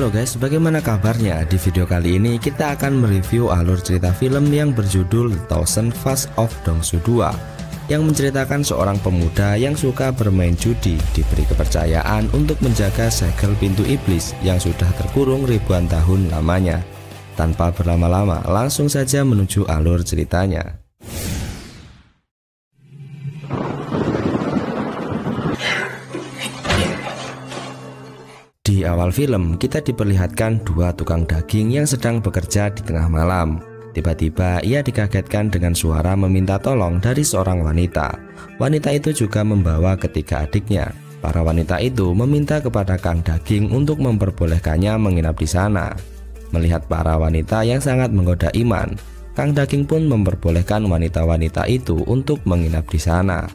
Halo guys, bagaimana kabarnya? Di video kali ini kita akan mereview alur cerita film yang berjudul The Thousand Faces of Dongsu 2 yang menceritakan seorang pemuda yang suka bermain judi diberi kepercayaan untuk menjaga segel pintu iblis yang sudah terkurung ribuan tahun lamanya. Tanpa berlama-lama, langsung saja menuju alur ceritanya. Di awal film, kita diperlihatkan dua tukang daging yang sedang bekerja di tengah malam. Tiba-tiba ia dikagetkan dengan suara meminta tolong dari seorang wanita. Wanita itu juga membawa ketiga adiknya. Para wanita itu meminta kepada Kang Daging untuk memperbolehkannya menginap di sana. Melihat para wanita yang sangat menggoda iman, Kang Daging pun memperbolehkan wanita-wanita itu untuk menginap di sana.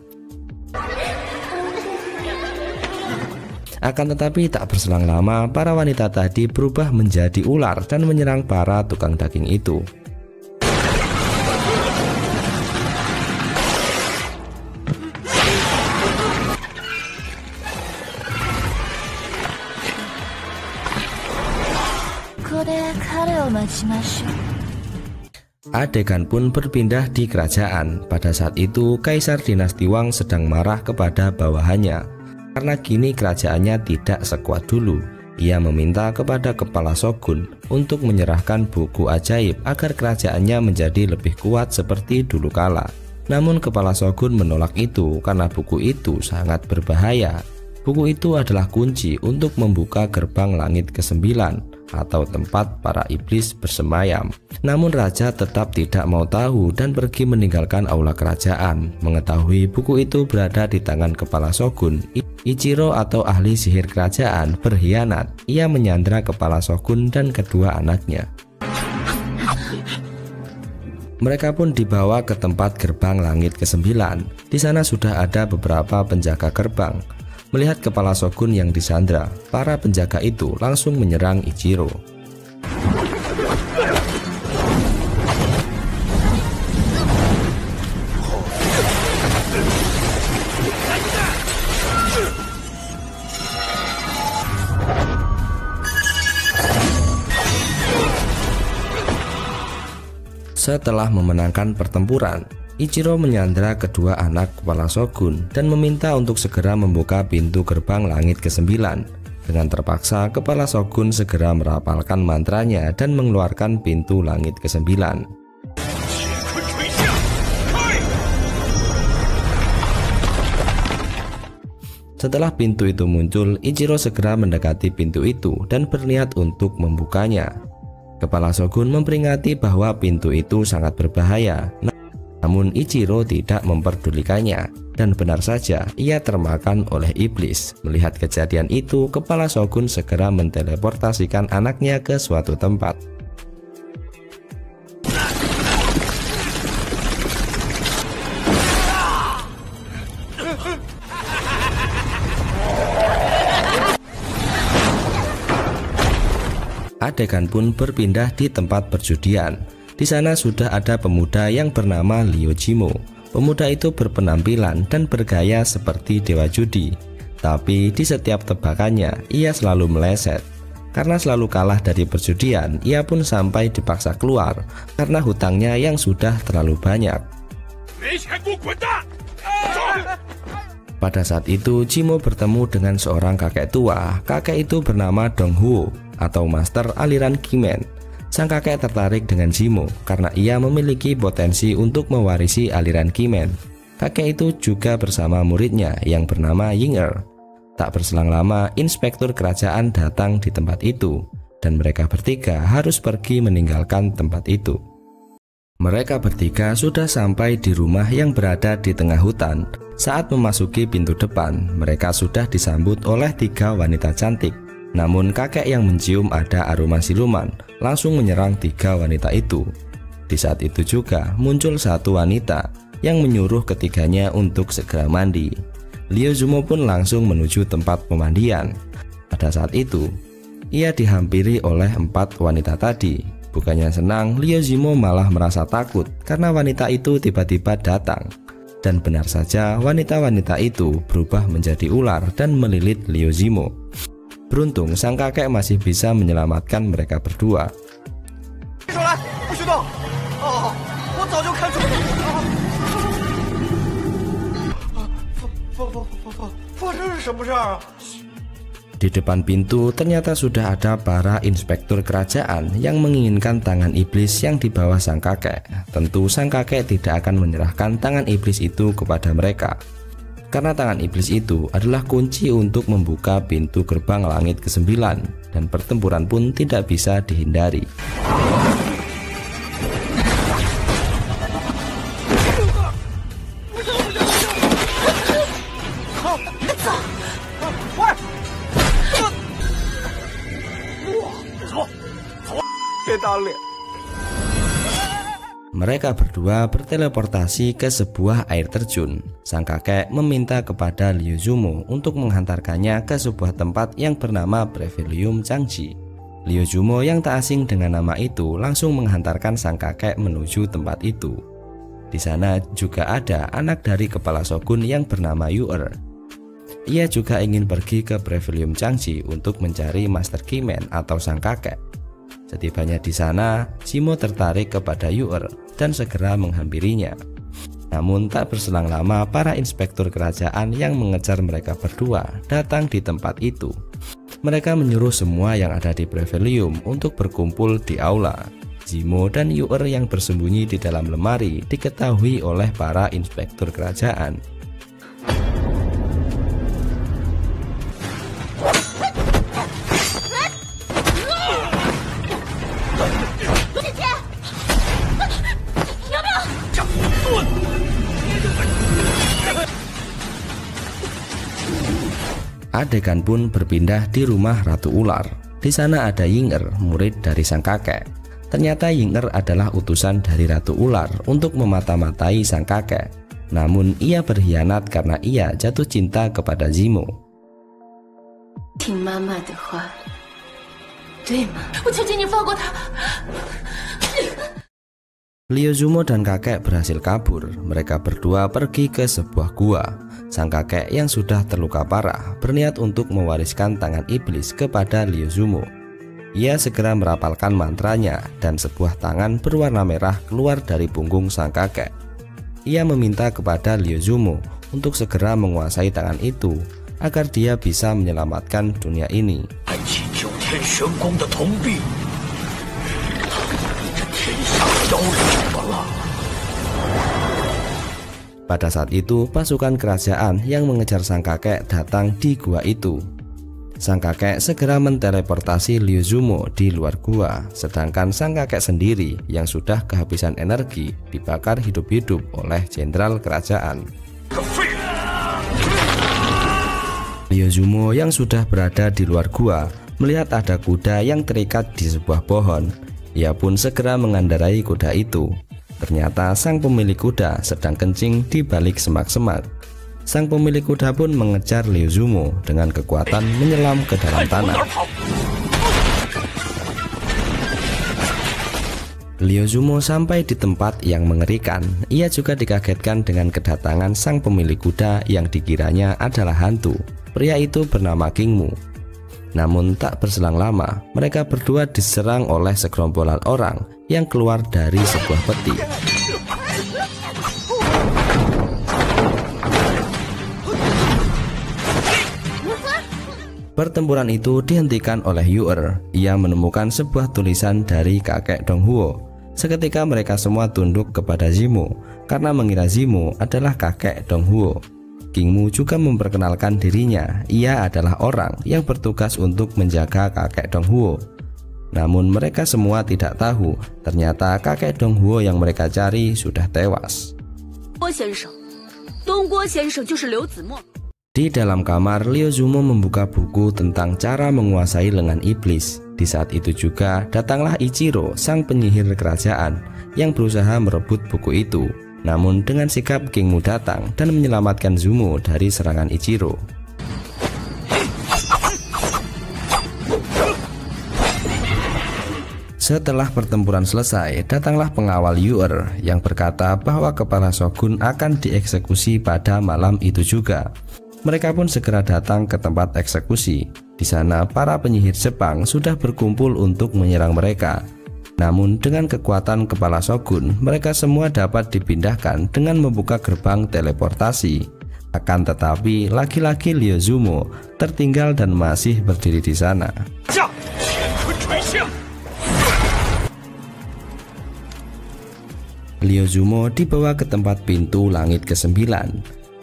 Akan tetapi tak berselang lama, para wanita tadi berubah menjadi ular dan menyerang para tukang daging itu. Adegan pun berpindah di kerajaan. Pada saat itu, Kaisar Dinasti Wang sedang marah kepada bawahannya. Karena kini kerajaannya tidak sekuat dulu. Ia meminta kepada kepala shogun untuk menyerahkan buku ajaib agar kerajaannya menjadi lebih kuat seperti dulu kala. Namun kepala shogun menolak itu karena buku itu sangat berbahaya. Buku itu adalah kunci untuk membuka gerbang langit ke-9 atau tempat para iblis bersemayam. Namun raja tetap tidak mau tahu dan pergi meninggalkan aula kerajaan. Mengetahui buku itu berada di tangan kepala shogun, Ichiro atau ahli sihir kerajaan berkhianat. Ia menyandra kepala shogun dan kedua anaknya. Mereka pun dibawa ke tempat gerbang langit ke-9. Di sana sudah ada beberapa penjaga gerbang. Melihat kepala shogun yang disandra, para penjaga itu langsung menyerang Ichiro. Setelah memenangkan pertempuran, Ichiro menyandra kedua anak kepala shogun dan meminta untuk segera membuka pintu gerbang langit ke-9. Dengan terpaksa, kepala shogun segera merapalkan mantranya dan mengeluarkan pintu langit ke-9. Setelah pintu itu muncul, Ichiro segera mendekati pintu itu dan berniat untuk membukanya. Kepala shogun memperingati bahwa pintu itu sangat berbahaya. Namun Ichiro tidak memperdulikannya, dan benar saja ia termakan oleh iblis. Melihat kejadian itu, kepala shogun segera menteleportasikan anaknya ke suatu tempat. Adegan pun berpindah di tempat perjudian. Di sana sudah ada pemuda yang bernama Liu Jimo. Pemuda itu berpenampilan dan bergaya seperti dewa judi. Tapi di setiap tebakannya, ia selalu meleset. Karena selalu kalah dari perjudian, ia pun sampai dipaksa keluar karena hutangnya yang sudah terlalu banyak. Pada saat itu, Jimo bertemu dengan seorang kakek tua. Kakek itu bernama Dong Huo atau Master Aliran Kimen. Sang kakek tertarik dengan Jimo karena ia memiliki potensi untuk mewarisi aliran Kimen. Kakek itu juga bersama muridnya yang bernama Yinger. Tak berselang lama, inspektur kerajaan datang di tempat itu, dan mereka bertiga harus pergi meninggalkan tempat itu. Mereka bertiga sudah sampai di rumah yang berada di tengah hutan. Saat memasuki pintu depan, mereka sudah disambut oleh 3 wanita cantik. Namun kakek yang mencium ada aroma siluman langsung menyerang 3 wanita itu. Di saat itu juga muncul satu wanita yang menyuruh ketiganya untuk segera mandi. Liu Jimo pun langsung menuju tempat pemandian. Pada saat itu, ia dihampiri oleh 4 wanita tadi. Bukannya senang, Liu Jimo malah merasa takut karena wanita itu tiba-tiba datang. Dan benar saja wanita-wanita itu berubah menjadi ular dan melilit Liu Jimo. Beruntung sang kakek masih bisa menyelamatkan mereka berdua. Di depan pintu ternyata sudah ada para inspektur kerajaan yang menginginkan tangan iblis yang dibawa sang kakek. Tentu sang kakek tidak akan menyerahkan tangan iblis itu kepada mereka, karena tangan iblis itu adalah kunci untuk membuka pintu gerbang langit ke-9 dan pertempuran pun tidak bisa dihindari. Mereka berdua berteleportasi ke sebuah air terjun. Sang kakek meminta kepada Liu Zumo untuk menghantarkannya ke sebuah tempat yang bernama Previlium Changji. Liu Zumo yang tak asing dengan nama itu langsung menghantarkan sang kakek menuju tempat itu. Di sana juga ada anak dari kepala shogun yang bernama Yu'er. Ia juga ingin pergi ke Previlium Changji untuk mencari Master Kimen atau sang kakek. Setibanya di sana, Zimo tertarik kepada Yu'er dan segera menghampirinya. Namun tak berselang lama para inspektur kerajaan yang mengejar mereka berdua datang di tempat itu. Mereka menyuruh semua yang ada di Previlium untuk berkumpul di aula. Zimo dan Yu'er yang bersembunyi di dalam lemari diketahui oleh para inspektur kerajaan. Adegan pun berpindah di rumah Ratu Ular. Di sana ada Ying-er, murid dari sang kakek. Ternyata Ying-er adalah utusan dari Ratu Ular untuk memata-matai sang kakek. Namun ia berkhianat karena ia jatuh cinta kepada Zimo. Liu Zumo dan kakek berhasil kabur. Mereka berdua pergi ke sebuah gua. Sang kakek yang sudah terluka parah berniat untuk mewariskan tangan iblis kepada Liu Zumo. Ia segera merapalkan mantranya dan sebuah tangan berwarna merah keluar dari punggung sang kakek. Ia meminta kepada Liu Zumo untuk segera menguasai tangan itu agar dia bisa menyelamatkan dunia ini. Pada saat itu, pasukan kerajaan yang mengejar sang kakek datang di gua itu. Sang kakek segera menteleportasi Liu Zumo di luar gua, sedangkan sang kakek sendiri yang sudah kehabisan energi dibakar hidup-hidup oleh jenderal kerajaan. Liu Zumo yang sudah berada di luar gua melihat ada kuda yang terikat di sebuah pohon. Ia pun segera mengendarai kuda itu. Ternyata sang pemilik kuda sedang kencing di balik semak-semak. Sang pemilik kuda pun mengejar Liu Zumo dengan kekuatan menyelam ke dalam tanah. Liu Zumo sampai di tempat yang mengerikan. Ia juga dikagetkan dengan kedatangan sang pemilik kuda yang dikiranya adalah hantu. Pria itu bernama Kingmu. Namun tak berselang lama, mereka berdua diserang oleh segerombolan orang yang keluar dari sebuah peti. Pertempuran itu dihentikan oleh Yu'er. Ia menemukan sebuah tulisan dari kakek Donghuo. Seketika mereka semua tunduk kepada Zimo karena mengira Zimo adalah kakek Donghuo. Kingmu juga memperkenalkan dirinya. Ia adalah orang yang bertugas untuk menjaga kakek Donghuo. Namun mereka semua tidak tahu, ternyata kakek Donghuo yang mereka cari sudah tewas. Di dalam kamar, Liu Zumo membuka buku tentang cara menguasai lengan iblis. Di saat itu juga datanglah Ichiro, sang penyihir kerajaan, yang berusaha merebut buku itu. Namun dengan sikap Kingmu datang dan menyelamatkan Zumo dari serangan Ichiro. Setelah pertempuran selesai, datanglah pengawal Yu'er yang berkata bahwa kepala shogun akan dieksekusi pada malam itu juga. Mereka pun segera datang ke tempat eksekusi. Di sana para penyihir Jepang sudah berkumpul untuk menyerang mereka. Namun dengan kekuatan kepala shogun, mereka semua dapat dipindahkan dengan membuka gerbang teleportasi. Akan tetapi laki-laki Lyozumo tertinggal dan masih berdiri di sana. Lyozumo dibawa ke tempat pintu langit ke-9.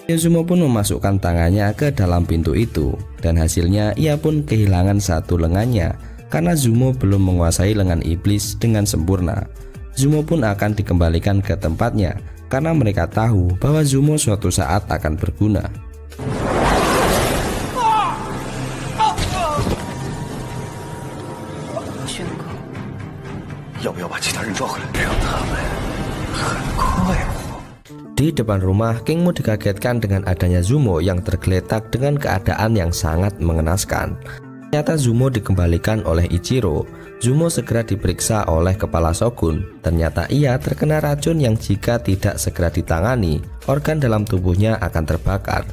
Lyozumo pun memasukkan tangannya ke dalam pintu itu, dan hasilnya ia pun kehilangan satu lengannya karena Zumo belum menguasai lengan iblis dengan sempurna. Zumo pun akan dikembalikan ke tempatnya karena mereka tahu bahwa Zumo suatu saat akan berguna. Di depan rumah, Kingmu dikagetkan dengan adanya Zumo yang tergeletak dengan keadaan yang sangat mengenaskan. Ternyata Zumo dikembalikan oleh Ichiro. Zumo segera diperiksa oleh kepala shogun. Ternyata ia terkena racun yang jika tidak segera ditangani, organ dalam tubuhnya akan terbakar.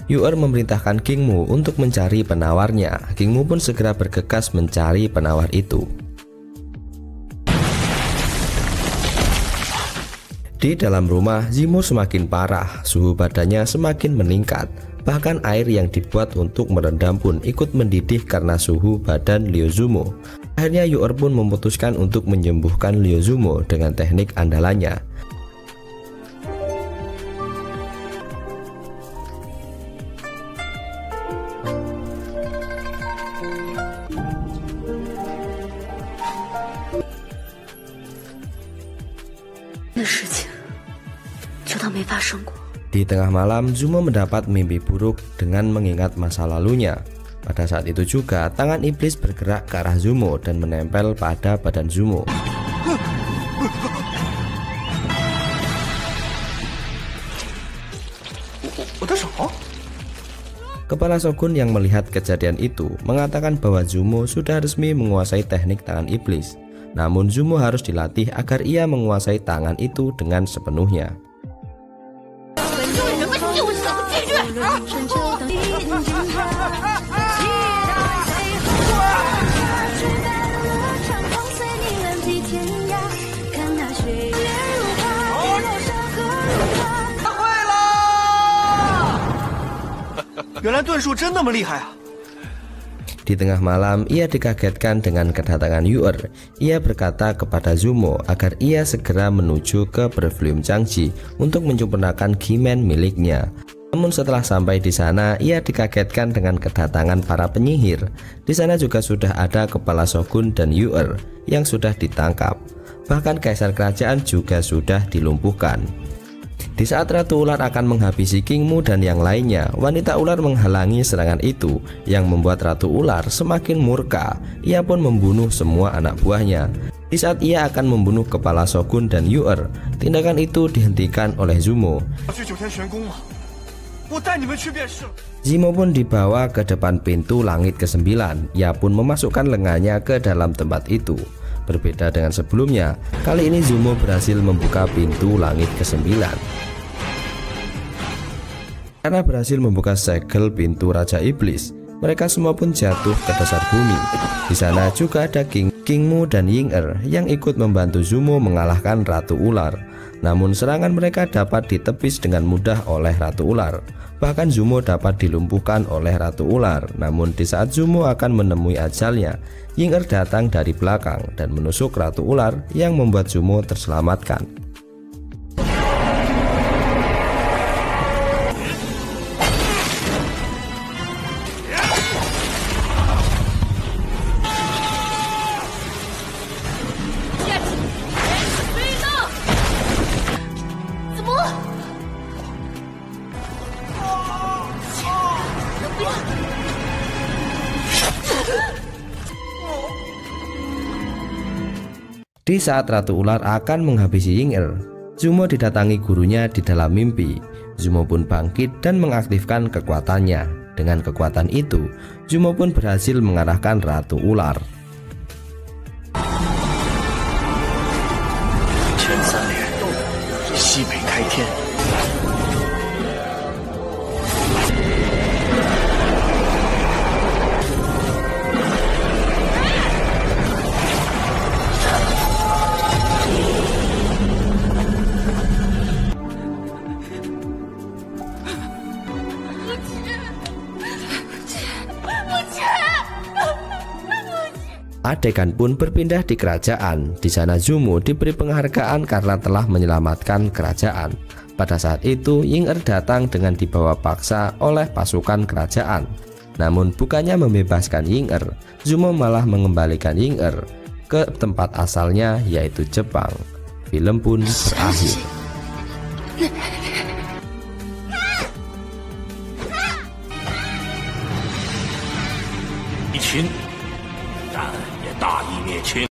Yu-Er memerintahkan Kingmu untuk mencari penawarnya. Kingmu pun segera bergegas mencari penawar itu. Di dalam rumah, Zumo semakin parah, suhu badannya semakin meningkat. Bahkan air yang dibuat untuk merendam pun ikut mendidih karena suhu badan Lyozumo. Akhirnya Yu-Er pun memutuskan untuk menyembuhkan Lyozumo dengan teknik andalannya. Di tengah malam, Zumo mendapat mimpi buruk dengan mengingat masa lalunya. Pada saat itu juga, tangan iblis bergerak ke arah Zumo dan menempel pada badan Zumo. Kepala shogun yang melihat kejadian itu mengatakan bahwa Zumo sudah resmi menguasai teknik tangan iblis. Namun Zumo harus dilatih agar ia menguasai tangan itu dengan sepenuhnya. Di tengah malam, ia dikagetkan dengan kedatangan Yu-Er. Ia berkata kepada Zumo agar ia segera menuju ke Perfume Changji untuk menyempurnakan Gimen miliknya. Namun setelah sampai di sana, ia dikagetkan dengan kedatangan para penyihir. Di sana juga sudah ada kepala shogun dan Yu-Er yang sudah ditangkap. Bahkan kaisar kerajaan juga sudah dilumpuhkan. Di saat Ratu Ular akan menghabisi Kingmu dan yang lainnya, wanita ular menghalangi serangan itu yang membuat Ratu Ular semakin murka. Ia pun membunuh semua anak buahnya. Di saat ia akan membunuh kepala shogun dan Yu-Er, tindakan itu dihentikan oleh Zumo. Zumo pun dibawa ke depan pintu langit ke-9. Ia pun memasukkan lengannya ke dalam tempat itu. Berbeda dengan sebelumnya, kali ini Zumo berhasil membuka pintu langit ke-9. Karena berhasil membuka segel pintu Raja Iblis, mereka semua pun jatuh ke dasar bumi. Di sana juga ada Kingmu dan Ying-Er yang ikut membantu Zumo mengalahkan Ratu Ular. Namun serangan mereka dapat ditepis dengan mudah oleh Ratu Ular. Bahkan Zumo dapat dilumpuhkan oleh Ratu Ular. Namun di saat Zumo akan menemui ajalnya, Ying-Er datang dari belakang dan menusuk Ratu Ular yang membuat Zumo terselamatkan. Di saat Ratu Ular akan menghabisi Ying-Er, Zumo didatangi gurunya di dalam mimpi. Zumo pun bangkit dan mengaktifkan kekuatannya. Dengan kekuatan itu, Zumo pun berhasil mengarahkan Ratu Ular. adegan pun berpindah di kerajaan. Di sana Zumo diberi penghargaan karena telah menyelamatkan kerajaan. Pada saat itu Ying-er datang dengan dibawa paksa oleh pasukan kerajaan. Namun bukannya membebaskan Ying-er, Zumo malah mengembalikan Ying-er ke tempat asalnya, yaitu Jepang. Film pun berakhir. 一群，但也大义灭亲。